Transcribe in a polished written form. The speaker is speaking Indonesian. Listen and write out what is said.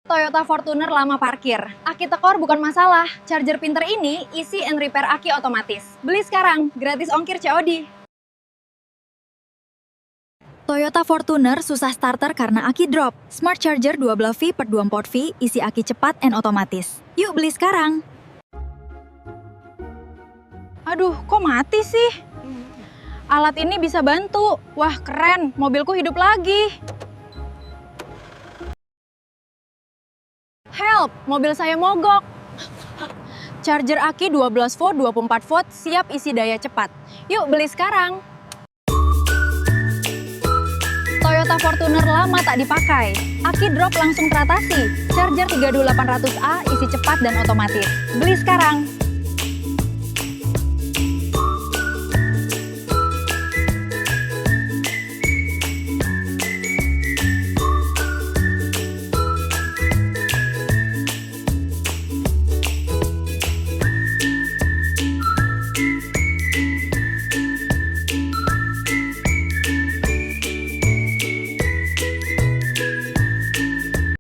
Toyota Fortuner lama parkir. Aki tekor bukan masalah. Charger pinter ini isi and repair Aki Otomatis. Beli sekarang, gratis ongkir COD. Toyota Fortuner susah starter karena aki drop. Smart charger 12V per 24V, isi aki cepat and otomatis. Yuk beli sekarang. Aduh, kok mati sih? Alat ini bisa bantu. Wah, keren. Mobilku hidup lagi. Help, mobil saya mogok. Charger aki 12 volt, 24 volt, siap isi daya cepat. Yuk beli sekarang. Toyota Fortuner lama tak dipakai. Aki drop langsung teratasi. Charger 32800A isi cepat dan otomatis. Beli sekarang.